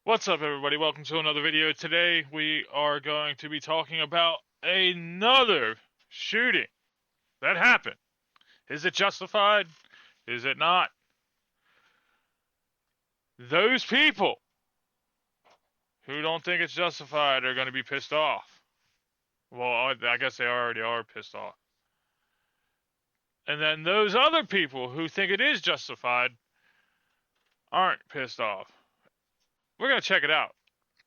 What's up, everybody? Welcome to another video. Today we are going to be talking about another shooting that happened. Is it justified? Is it not? Those people who don't think it's justified are going to be pissed off. Well, I guess they already are pissed off. And then those other people who think it is justified aren't pissed off. We're going to check it out.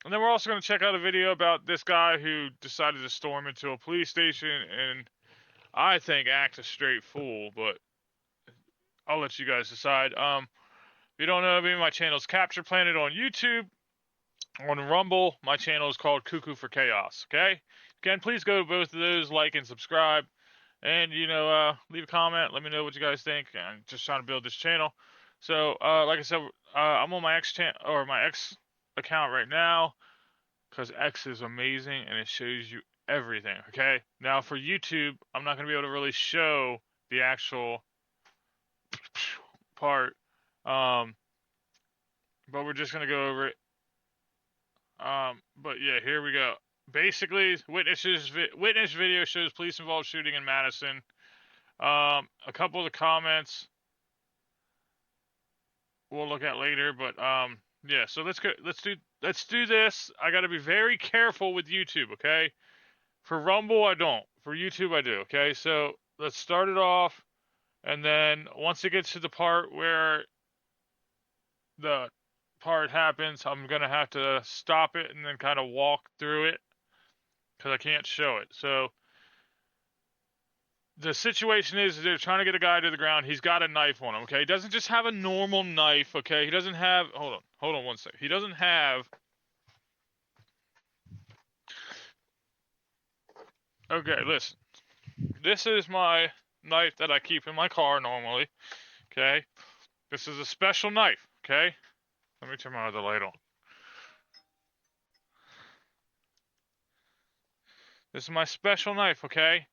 And then we're also going to check out a video about this guy who decided to storm into a police station and I think act a straight fool, but I'll let you guys decide. If you don't know me, my channel is Capture Planet on YouTube. On Rumble, my channel is called Cuckoo for Chaos. Okay? Again, please go to both of those, like and subscribe. And, leave a comment. Let me know what you guys think. I'm just trying to build this channel. So, like I said, I'm on my X account right now because X is amazing and it shows you everything. Okay? Now, for YouTube, I'm not going to be able to really show the actual part, but we're just gonna go over it. But yeah, here we go. Basically, witness video shows police involved shooting in Madison. A couple of the comments we'll look at later, but yeah. So let's do this. I got to be very careful with YouTube, okay? For Rumble, I don't. For YouTube, I do. Okay, so let's start it off, and then once it gets to the part where the part happens, I'm gonna have to stop it and then kind of walk through it because I can't show it. So the situation is they're trying to get a guy to the ground. He's got a knife on him. Okay, he doesn't just have a normal knife. Okay, he doesn't have. Hold on one sec. He doesn't have. Okay, listen. This is my knife that I keep in my car normally. Okay, this is a special knife. Okay, let me turn my other light on. This is my special knife, okay?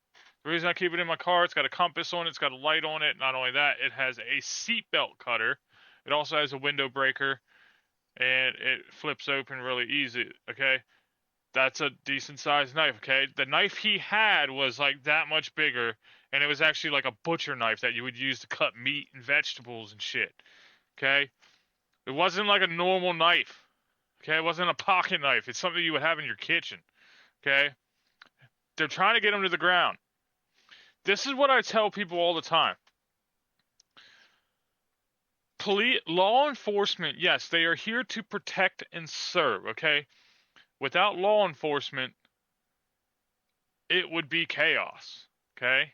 The reason I keep it in my car, it's got a compass on it, it's got a light on it. Not only that, it has a seatbelt cutter. It also has a window breaker, and it flips open really easy, okay? That's a decent sized knife, okay? The knife he had was like that much bigger, and it was actually like a butcher knife that you would use to cut meat and vegetables and shit, okay? It wasn't like a normal knife, okay? It wasn't a pocket knife. It's something you would have in your kitchen, okay? They're trying to get him to the ground. This is what I tell people all the time. Law enforcement, yes, they are here to protect and serve, okay? Without law enforcement, it would be chaos, okay?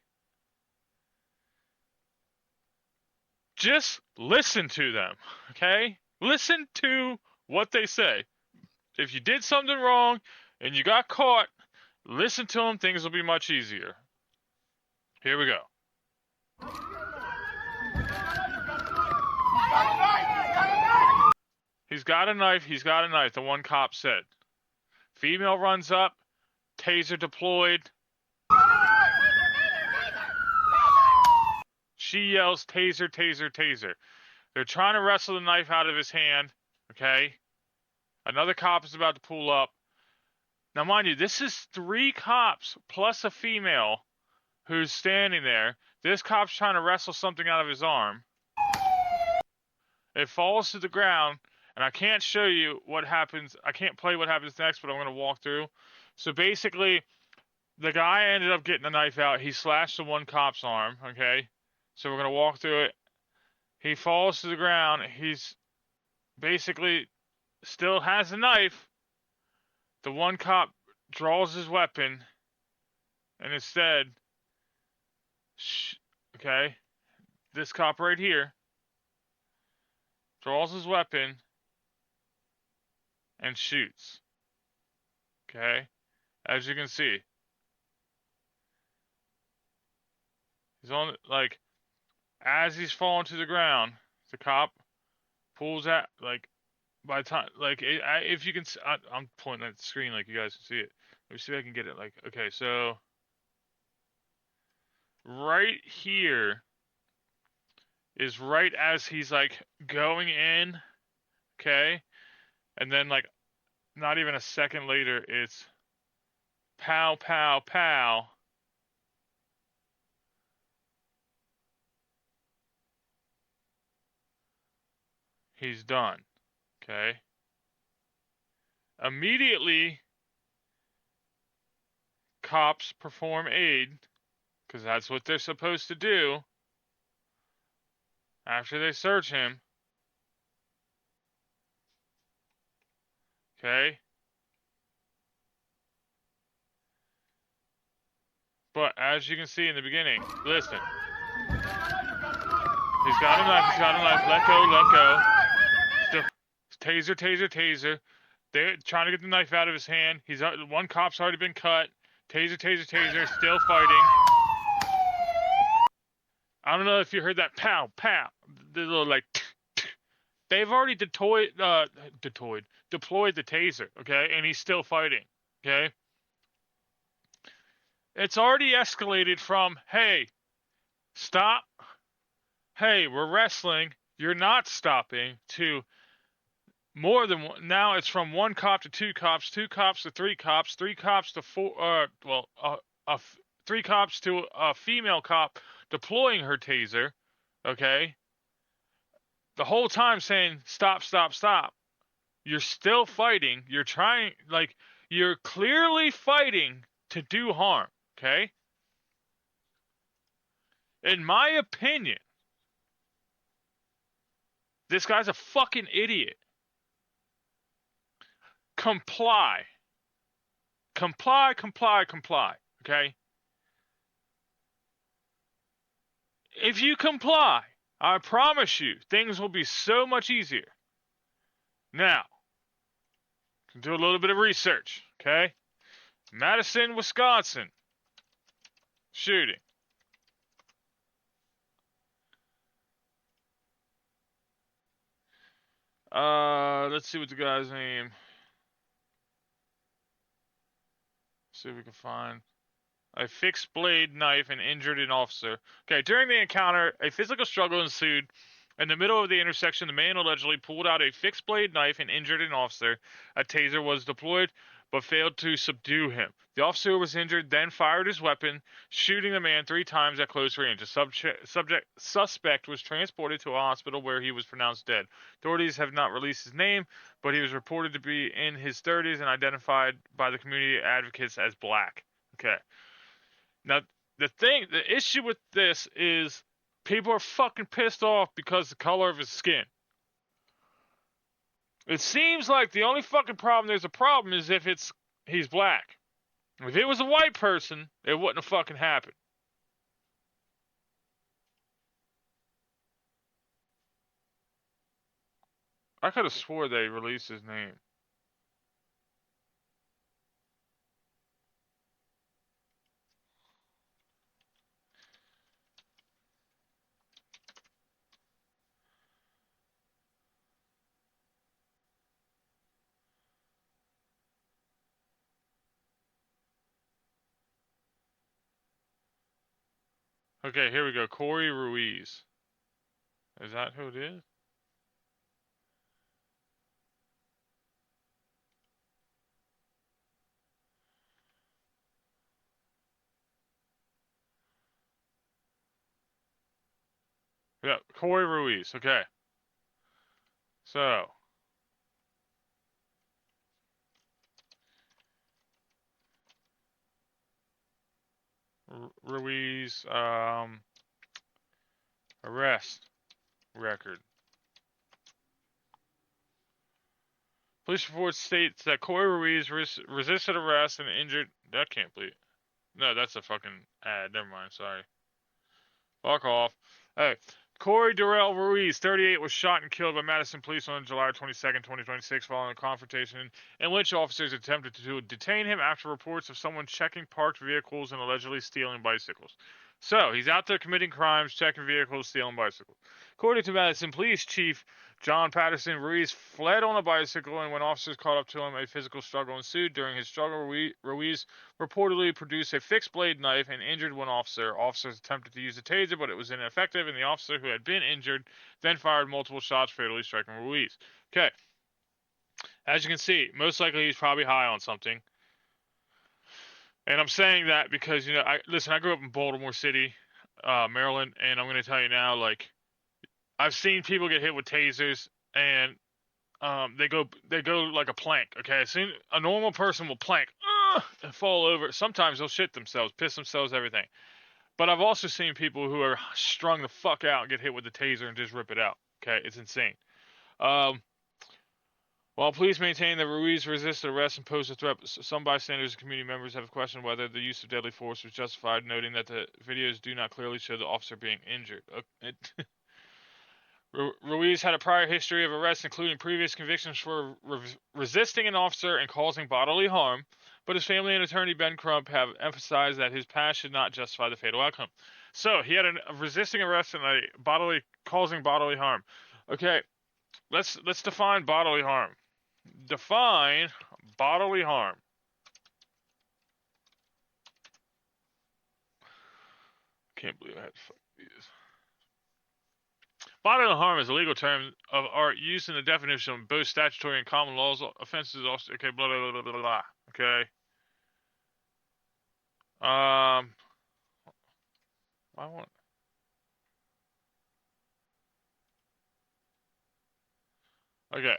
Just listen to them, okay? Listen to what they say. If you did something wrong and you got caught, listen to them, things will be much easier. Here we go. He's got a knife, the one cop said. Female runs up, taser deployed. She yells, taser, taser, taser. They're trying to wrestle the knife out of his hand, okay? Another cop is about to pull up. Now, mind you, this is 3 cops plus a female who's standing there. This cop's trying to wrestle something out of his arm. It falls to the ground, and I can't show you what happens. I can't play what happens next, but I'm going to walk through. So basically, the guy ended up getting the knife out. He slashed the one cop's arm, okay? So we're going to walk through it. He falls to the ground. He's basically still has the knife. The one cop draws his weapon, and instead, okay, this cop right here draws his weapon and shoots. Okay, as you can see, he's on, like, as he's falling to the ground, the cop pulls out, like, by the time, like, if you can, I'm pointing at the screen like you guys can see it. Let me see if I can get it. Like, okay, so right here is right as he's like going in, okay? And then, like, not even a second later, it's pow, pow, pow. He's done. Okay. Immediately, cops perform aid, because that's what they're supposed to do after they search him. Okay. But as you can see in the beginning, listen. He's got a knife, he's got a knife. Let go, let go. Taser, taser, taser. They're trying to get the knife out of his hand. One cop's already been cut. Taser, taser, taser. Still fighting. I don't know if you heard that pow, pow. The little like. They've already deployed the taser. Okay, and he's still fighting. Okay. It's already escalated from, hey, stop. Hey, we're wrestling. You're not stopping. To more than one. Now it's from one cop to two cops to three cops to four. Three cops to a female cop deploying her taser. Okay. The whole time saying stop, stop, stop. You're still fighting. You're trying, like, you're clearly fighting to do harm. Okay. In my opinion, this guy's a fucking idiot. Comply. Comply, comply, comply. Okay? If you comply, I promise you, things will be so much easier. Now, do a little bit of research. Okay? Madison, Wisconsin. Shooting. Let's see what the guy's name. See if we can find. A fixed blade knife and injured an officer. Okay, during the encounter, a physical struggle ensued. In the middle of the intersection, the man allegedly pulled out a fixed blade knife and injured an officer. A taser was deployed, but failed to subdue him. The officer who was injured then fired his weapon, shooting the man 3 times at close range. The suspect was transported to a hospital where he was pronounced dead. Authorities have not released his name, but he was reported to be in his 30s and identified by the community advocates as black. Okay. Now, the issue with this is people are fucking pissed off because the color of his skin. It seems like the only fucking problem there's a problem is if he's black. If it was a white person, it wouldn't have fucking happened. I could have swore they released his name. Okay, here we go. Corey Ruiz. Is that who it is? Yeah, Corey Ruiz. Okay. So. Ruiz, arrest record. Police report states that Corey Ruiz resisted arrest and injured. That can't be. No, that's a fucking ad. Never mind. Sorry. Fuck off. Hey. Corey Darrell Ruiz, 38, was shot and killed by Madison police on July 22nd, 2026, following a confrontation in which officers attempted to detain him after reports of someone checking parked vehicles and allegedly stealing bicycles. So, he's out there committing crimes, checking vehicles, stealing bicycles. According to Madison Police Chief John Patterson, Ruiz fled on a bicycle, and when officers caught up to him, a physical struggle ensued. During his struggle, Ruiz reportedly produced a fixed blade knife and injured one officer. Officers attempted to use a taser, but it was ineffective, and the officer who had been injured then fired multiple shots, fatally striking Ruiz. Okay. As you can see, most likely he's probably high on something. And I'm saying that because, I grew up in Baltimore City, Maryland, and I'm going to tell you now, like, I've seen people get hit with tasers, and they go like a plank. Okay, a normal person will plank and fall over. Sometimes they'll shit themselves, piss themselves, everything. But I've also seen people who are strung the fuck out and get hit with the taser and just rip it out. Okay, it's insane. Um, While police maintain that Ruiz resisted arrest and posed a threat, some bystanders and community members have questioned whether the use of deadly force was justified, noting that the videos do not clearly show the officer being injured. Ruiz had a prior history of arrests, including previous convictions for resisting an officer and causing bodily harm, but his family and attorney Ben Crump have emphasized that his past should not justify the fatal outcome. So he had a resisting arrest and causing bodily harm. Okay, let's define bodily harm. Define bodily harm. Can't believe I had to fuck these. Bodily harm is a legal term of art used in the definition of both statutory and common laws. Offenses also okay, blah blah blah blah blah. Okay. I want. Okay.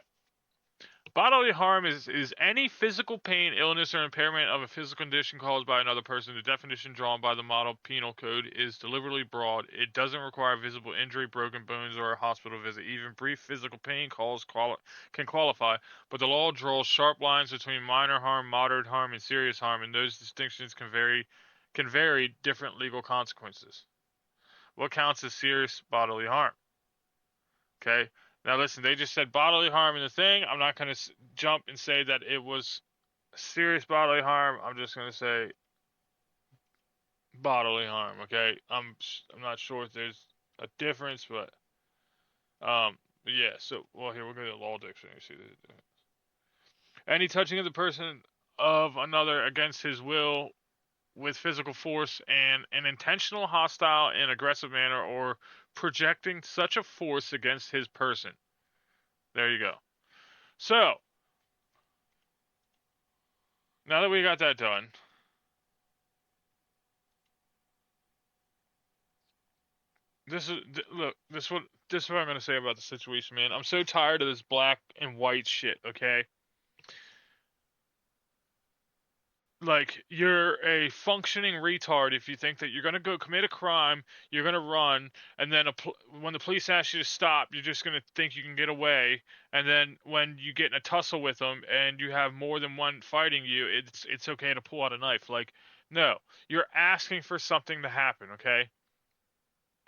Bodily harm is any physical pain, illness, or impairment of a physical condition caused by another person. The definition drawn by the Model Penal Code is deliberately broad. It doesn't require visible injury, broken bones, or a hospital visit. Even brief physical pain can qualify, but the law draws sharp lines between minor harm, moderate harm, and serious harm, and those distinctions can vary different legal consequences. What counts as serious bodily harm? Okay. Now listen, they just said bodily harm in the thing. I'm not going to jump and say that it was serious bodily harm. I'm just going to say bodily harm, okay? I'm not sure if there's a difference, but yeah, so here we'll go to the law dictionary. See any touching of the person of another against his will with physical force and an intentional, hostile, and aggressive manner, or projecting such a force against his person. There you go. So, now that we got that done, this is what I'm gonna say about the situation, man. I'm so tired of this black and white shit. Okay, like you're a functioning retard if you think that you're gonna go commit a crime, you're gonna run, and then when the police ask you to stop, you're just gonna think you can get away, and then when you get in a tussle with them and you have more than one fighting you, it's okay to pull out a knife. Like, no, you're asking for something to happen. Okay,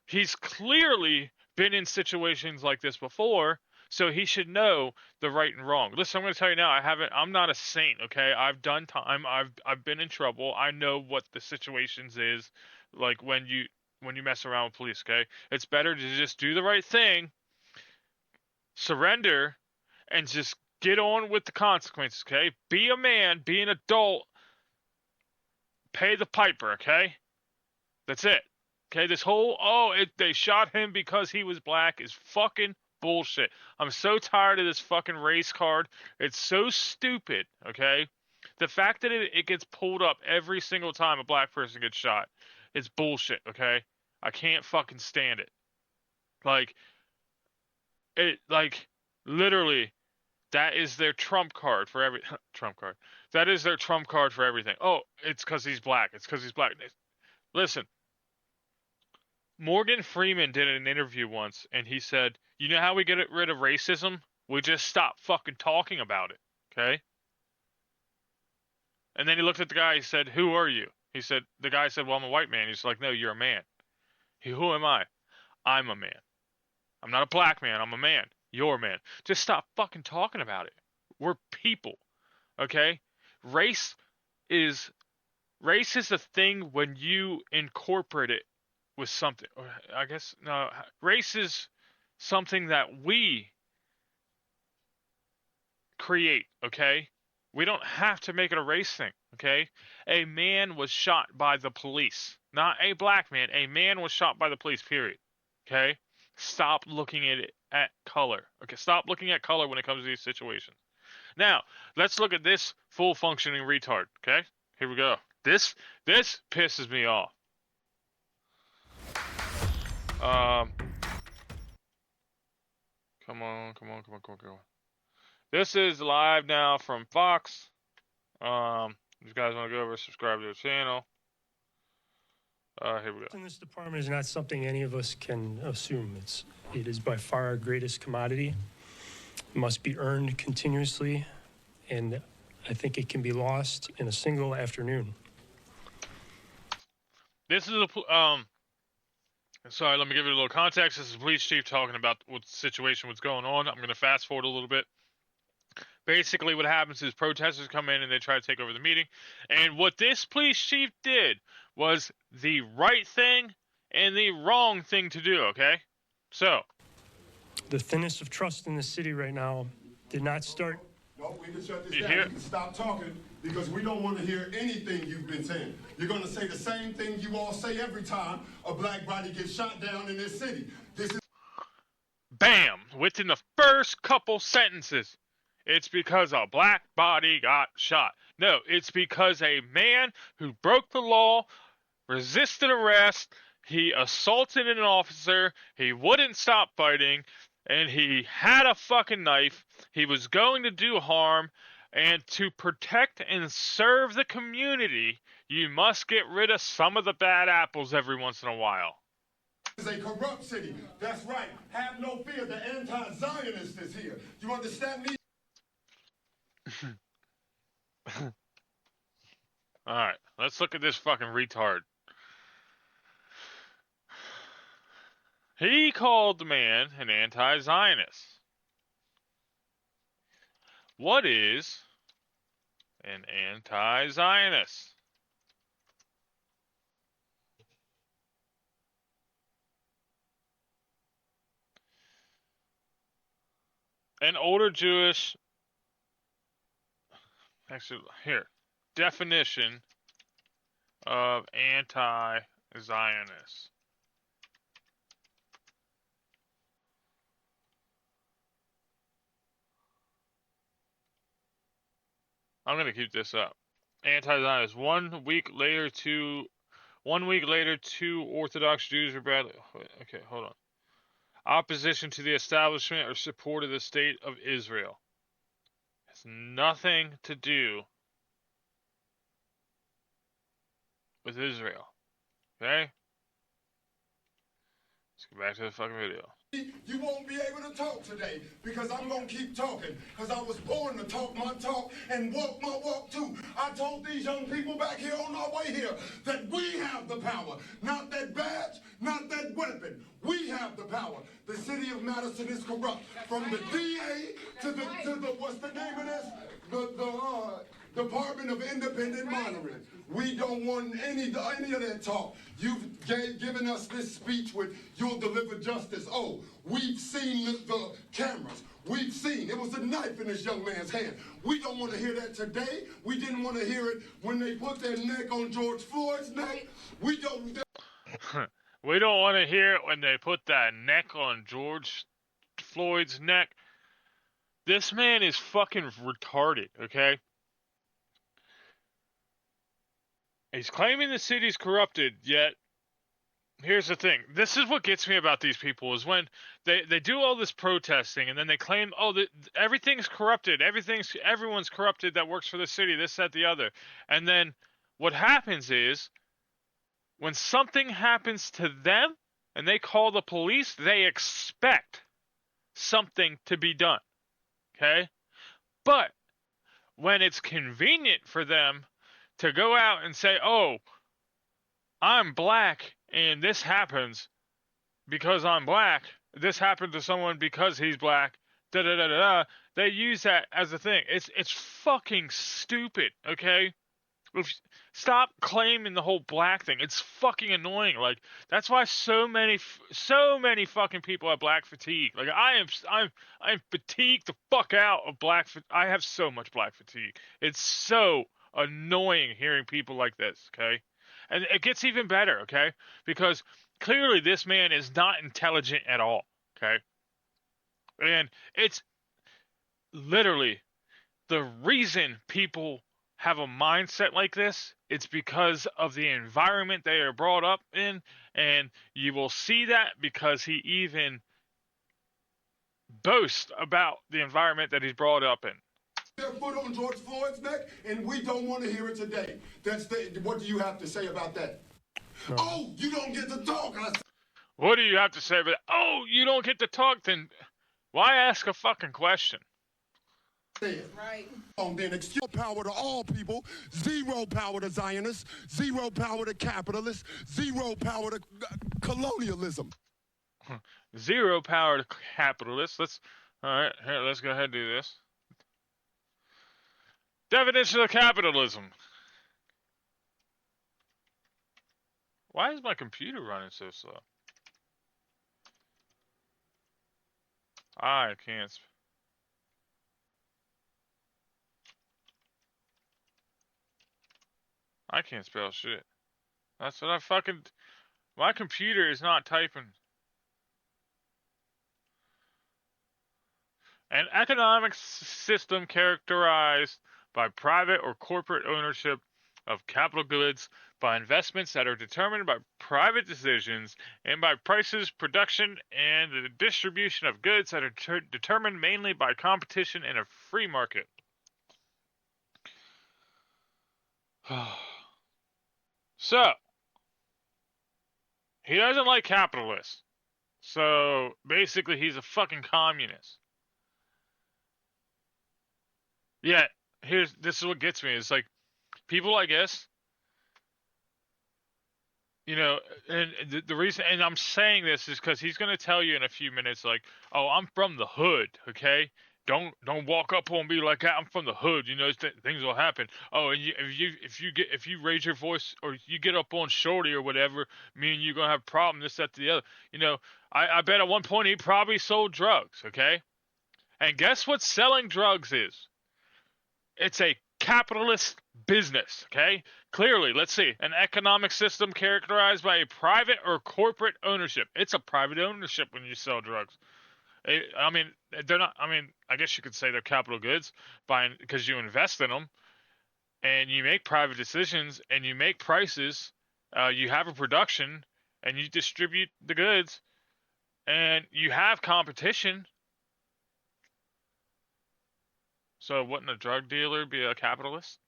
he's clearly been in situations like this before. So he should know the right and wrong. Listen, I'm going to tell you now. I'm not a saint. Okay, I've done time. I've been in trouble. I know what the situations is like when you mess around with police. Okay, it's better to just do the right thing, surrender, and just get on with the consequences. Okay, be a man, be an adult, pay the piper. Okay, that's it. Okay, this whole they shot him because he was black is fucking bullshit. I'm so tired of this fucking race card. It's so stupid, okay? The fact that it gets pulled up every single time a black person gets shot, it's bullshit, okay? I can't fucking stand it. Like literally that is their trump card for every trump card. That is their trump card for everything. Oh, it's cuz he's black. It's cuz he's black. Listen, Morgan Freeman did an interview once, and he said, "You know how we get rid of racism? We just stop fucking talking about it." Okay. And then he looked at the guy. He said, "Who are you?" The guy said, "Well, I'm a white man." He's like, "No, you're a man." Who am I? I'm a man. I'm not a black man. I'm a man. You're a man. Just stop fucking talking about it. We're people. Okay. Race is a thing when you incorporate it with something. I guess no. Race is something that we create. Okay, we don't have to make it a race thing. Okay, a man was shot by the police, not a black man. A man was shot by the police. Period. Okay, stop looking at color. Okay, stop looking at color when it comes to these situations. Now, let's look at this full functioning retard, okay? Here we go. This pisses me off. Come on. This is live now from Fox. If you guys want to go over, subscribe to the channel. Here we go. In this department is not something any of us can assume. It is by far our greatest commodity. It must be earned continuously, and I think it can be lost in a single afternoon. This is sorry, let me give you a little context. This is the police chief talking about what the situation, what's going on. I'm going to fast forward a little bit. Basically, what happens is protesters come in and they try to take over the meeting. And what this police chief did was the right thing and the wrong thing to do, okay? So. The thinnest of trust in the city right now did not start. No, we can shut this down. You can stop talking because we don't want to hear anything you've been saying. You're going to say the same thing you all say every time a black body gets shot down in this city. This is... Bam! Within the first couple sentences. It's because a black body got shot. No, it's because a man who broke the law, resisted arrest, he assaulted an officer, he wouldn't stop fighting, and he had a fucking knife. He was going to do harm, and to protect and serve the community, you must get rid of some of the bad apples every once in a while. This is a corrupt city. That's right. Have no fear. The anti-Zionist is here. You understand me? Alright, let's look at this fucking retard. He called the man an anti-Zionist. What is an anti-Zionist? An older Jewish... Actually, here. Definition of anti-Zionist. I'm going to keep this up. Anti-Zionist. 1 week later, two Orthodox Jews were badly... Okay, hold on. Opposition to the establishment or support of the state of Israel. Has nothing to do with Israel. Okay? Let's get back to the fucking video. You won't be able to talk today because I'm going to keep talking because I was born to talk my talk and walk my walk too. I told these young people back here on our way here that we have the power, not that badge, not that weapon. We have the power. The city of Madison is corrupt. From the DA to the what's the name of this? The Department of Independent Monitoring. We don't want any of that talk. You've given us this speech with "you'll deliver justice." Oh, we've seen the cameras. We've seen. It was a knife in this young man's hand. We don't want to hear that today. We didn't want to hear it when they put their neck on George Floyd's neck. We don't... We don't want to hear it when they put that neck on George Floyd's neck. This man is fucking retarded, okay? He's claiming the city's corrupted, yet here's the thing. This is what gets me about these people is when they do all this protesting and then they claim, oh, everything's corrupted. Everyone's corrupted that works for the city, this, that, the other. And then what happens is when something happens to them and they call the police, they expect something to be done. Okay? But when it's convenient for them to go out and say, oh, I'm black and this happens because I'm black. This happened to someone because he's black. Da da da da da. They use that as a thing. It's fucking stupid, okay? Stop claiming the whole black thing. It's fucking annoying. Like that's why so many fucking people have black fatigue. Like I'm fatigued the fuck out of black. I have so much black fatigue. It's so annoying hearing people like this. Okay, and it gets even better. Okay, because clearly this man is not intelligent at all. Okay, and it's literally the reason people have a mindset like this, it's because of the environment they are brought up in, and you will see that because he even boasts about the environment that he's brought up in. Their foot on George Floyd's neck, and we don't want to hear it today. What do you have to say about that? No. Oh, you don't get to talk. What do you have to say about that? Oh, you don't get to talk, then why ask a fucking question? Right. Then excuse power to all people, zero power to Zionists, zero power to capitalists, zero power to colonialism. Zero power to capitalists. All right, here, let's go ahead and do this. Definition of capitalism. Why is my computer running so slow? I can't. I can't spell shit. That's what I fucking. My computer is not typing. An economic system characterized by private or corporate ownership of capital goods, by investments that are determined by private decisions, and by prices, production, and the distribution of goods that are determined mainly by competition in a free market. So, he doesn't like capitalists. So, basically, he's a fucking communist. Yeah, this is what gets me. It's like, people, I guess, you know, and the reason, and I'm saying this is because he's going to tell you in a few minutes, like, oh, I'm from the hood, okay? Don't walk up on me like that. I'm from the hood, you know. Things will happen. Oh, and if you raise your voice or you get up on Shorty or whatever, me and you gonna have a problem. This, that, the other. You know, I bet at one point he probably sold drugs, okay? And guess what selling drugs is? It's a capitalist business, okay? Clearly, let's see. An economic system characterized by a private or corporate ownership. It's a private ownership when you sell drugs. I mean, they're not. I mean, I guess you could say they're capital goods, because you invest in them, and you make private decisions, and you make prices. You have a production, and you distribute the goods, and you have competition. So, wouldn't a drug dealer be a capitalist?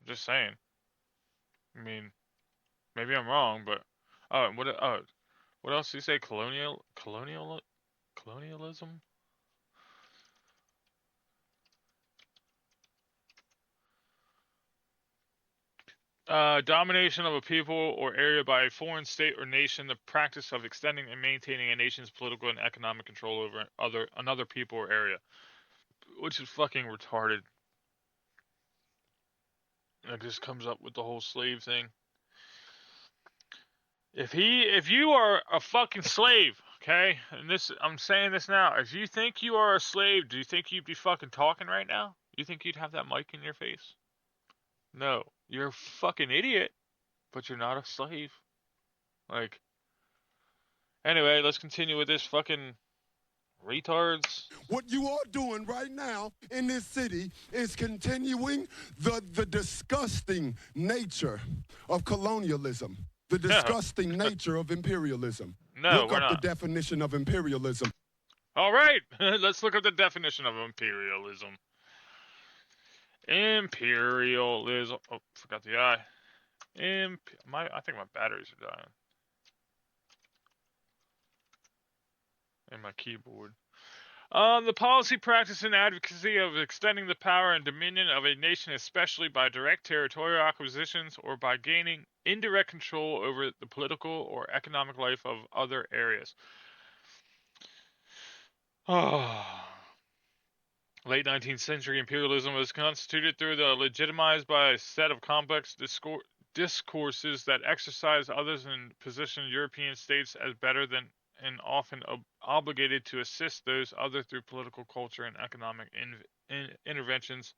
I'm just saying. I mean, maybe I'm wrong, but what else do you say? Colonialism? Domination of a people or area by a foreign state or nation, the practice of extending and maintaining a nation's political and economic control over another people or area, which is fucking retarded. It just comes up with the whole slave thing. If you are a fucking slave, okay, and I'm saying this now, if you think you are a slave, do you think you'd be fucking talking right now? You think you'd have that mic in your face? No, you're a fucking idiot, but you're not a slave. Like, anyway, let's continue with this fucking retards. What you are doing right now in this city is continuing the disgusting nature of colonialism, the disgusting nature of imperialism. No, look we're up not. the definition of imperialism. All right, let's look up the definition of imperialism. Imperialism. Oh, forgot the I. I think my batteries are dying. And my keyboard. The policy, practice, and advocacy of extending the power and dominion of a nation, especially by direct territorial acquisitions or by gaining indirect control over the political or economic life of other areas. Late 19th century imperialism was constituted through the legitimized by a set of complex discourses that exercise others and position European states as better than and often obligated to assist those other through political, culture, and economic interventions.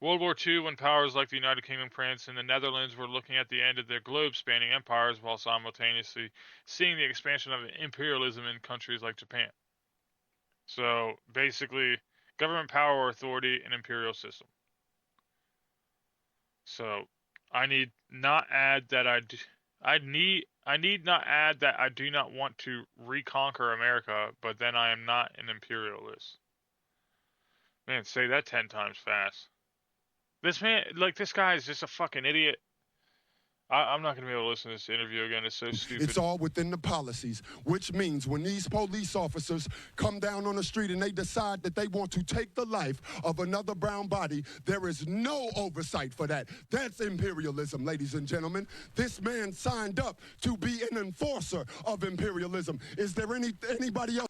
World War II, when powers like the United Kingdom, France, and the Netherlands were looking at the end of their globe-spanning empires while simultaneously seeing the expansion of imperialism in countries like Japan. So basically, government power or authority, and imperial system. So I need not add that I need not add that I do not want to reconquer America, but then I am not an imperialist. Man, say that 10 times fast. This man, like, this guy is just a fucking idiot. I'm not going to be able to listen to this interview again. It's so stupid. It's all within the policies, which means when these police officers come down on the street and they decide that they want to take the life of another brown body, there is no oversight for that. That's imperialism, ladies and gentlemen. This man signed up to be an enforcer of imperialism. Is there anybody else?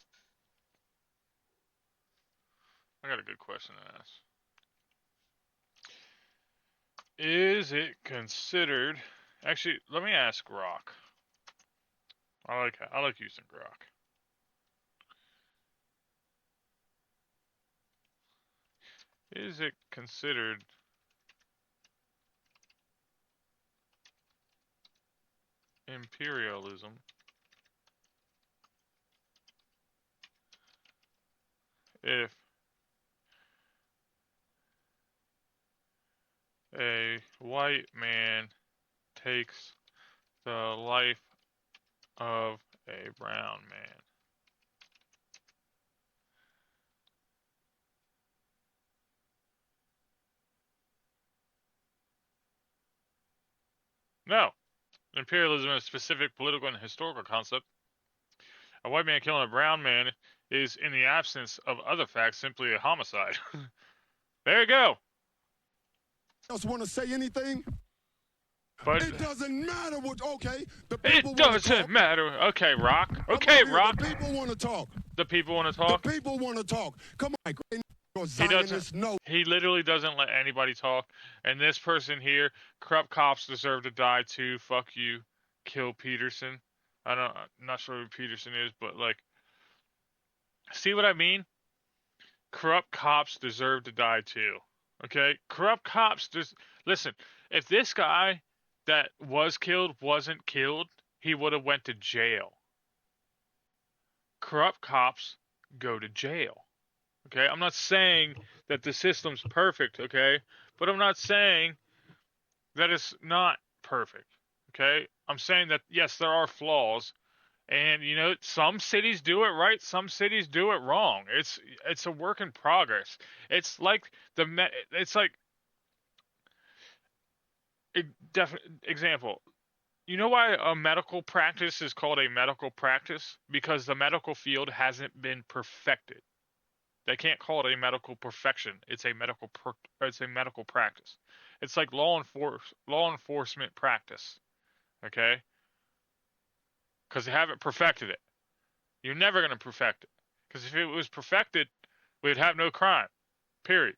I got a good question to ask. Is it considered... Actually, let me ask Grok. I like using Grok. Is it considered imperialism if a white man takes the life of a brown man? No. Imperialism is a specific political and historical concept. A white man killing a brown man is, in the absence of other facts, simply a homicide. There you go. Else want to say anything? But it doesn't matter what. Okay, the it people doesn't matter. Okay, Rock. Okay, Rock. The people want to talk. The people want to talk. The people want to talk. Come on, He literally doesn't let anybody talk. And this person here, corrupt cops deserve to die too. Fuck you. Kill Peterson. I'm not sure who Peterson is, but like, see what I mean? Corrupt cops deserve to die too. Okay? Corrupt cops listen, if this guy that was killed wasn't killed, he would have went to jail. Corrupt cops go to jail. Okay? I'm not saying that the system's perfect, okay? But I'm not saying that it's not perfect. Okay? I'm saying that yes, there are flaws. And you know, some cities do it right, some cities do it wrong. It's a work in progress. It's like example. You know why a medical practice is called a medical practice? Because the medical field hasn't been perfected. They can't call it a medical perfection. It's a medical practice. It's like law enforcement practice. Okay? Because they haven't perfected it. You're never going to perfect it. Because if it was perfected, we'd have no crime. Period.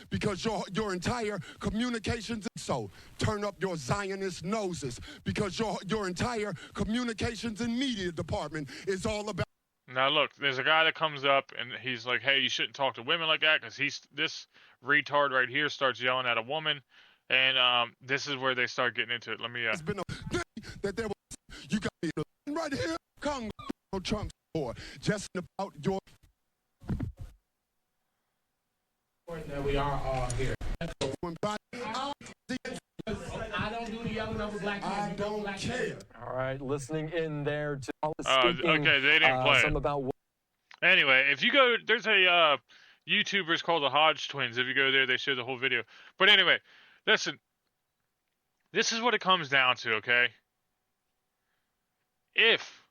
Because your entire communications, so turn up your Zionist noses, because your entire communications and media department is all about. Now look, there's a guy that comes up and he's like, hey, you shouldn't talk to women like that, because this retard right here starts yelling at a woman, and this is where they start getting into it. Let me It's been a day that there was, you got me right here, Congress, Trump's board, just about your. That we are all here. I don't do the yelling over black men. I don't care. All right, listening in there to okay, they didn't play some it. about. Anyway, if you go, there's a YouTubers called the Hodge Twins. If you go there, they show the whole video. But anyway, listen. This is what it comes down to, okay? If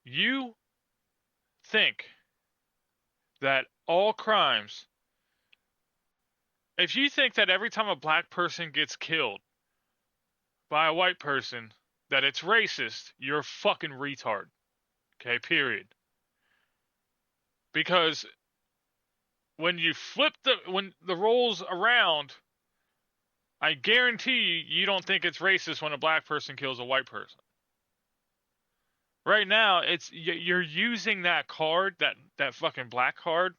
you think that all crimes, if you think that every time a black person gets killed by a white person, that it's racist, you're a fucking retard. Okay, period. Because when you flip when the roles around, I guarantee you don't think it's racist when a black person kills a white person. Right now, you're using that card, that fucking black card,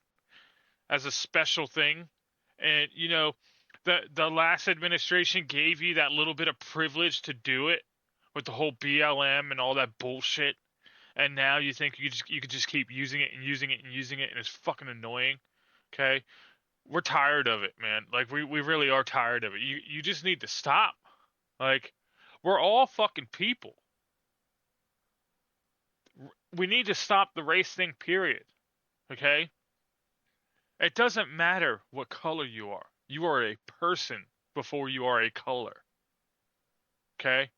as a special thing. And, you know, the last administration gave you that little bit of privilege to do it with the whole BLM and all that bullshit. and now you think you could just keep using it and using it and using it, and it's fucking annoying. Okay, we're tired of it, man. Like we really are tired of it. You just need to stop. Like, we're all fucking people. We need to stop the race thing, period. Okay? It doesn't matter what color you are. You are a person before you are a color. Okay?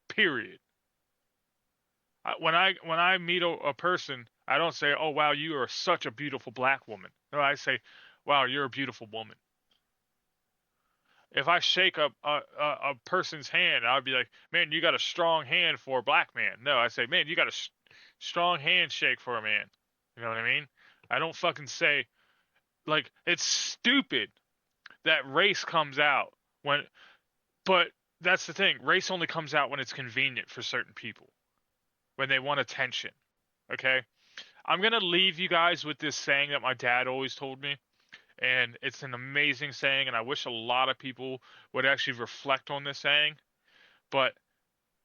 Period. When I meet a person, I don't say, "Oh wow, you are such a beautiful black woman." No, I say, "Wow, you're a beautiful woman." If I shake a person's hand, I'd be like, "Man, you got a strong hand for a black man." No, I say, "Man, you got a strong handshake for a man." You know what I mean? I don't fucking say, like, it's stupid that race comes out when, but that's the thing. Race only comes out when it's convenient for certain people, when they want attention. Okay? I'm gonna leave you guys with this saying that my dad always told me, and it's an amazing saying, and I wish a lot of people would actually reflect on this saying. But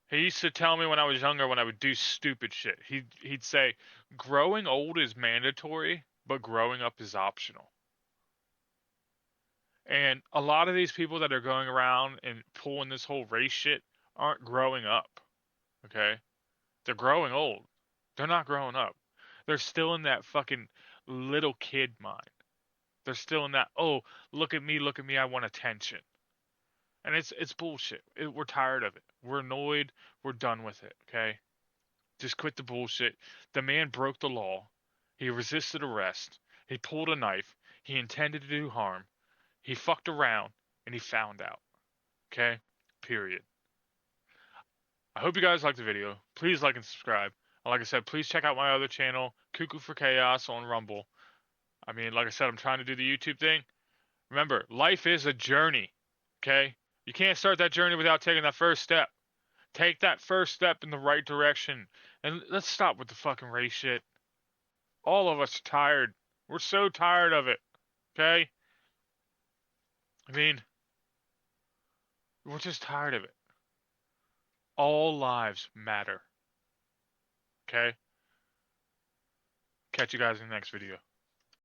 he used to tell me when I was younger, when I would do stupid shit, he'd say, "Growing old is mandatory, but growing up is optional." And a lot of these people that are going around and pulling this whole race shit aren't growing up. Okay? They're growing old. They're not growing up. They're still in that fucking little kid mind. They're still in that, "Oh, look at me, I want attention." And it's bullshit. We're tired of it. We're annoyed. We're done with it, okay? Just quit the bullshit. The man broke the law. He resisted arrest. He pulled a knife. He intended to do harm. He fucked around and he found out. Okay? Period. I hope you guys liked the video. Please like and subscribe. And like I said, please check out my other channel, Cuckoo for Chaos on Rumble. I mean, like I said, I'm trying to do the YouTube thing. Remember, life is a journey. Okay? You can't start that journey without taking that first step. Take that first step in the right direction. And let's stop with the fucking race shit. All of us are tired. We're so tired of it. Okay? I mean, we're just tired of it. All lives matter. Okay? Catch you guys in the next video.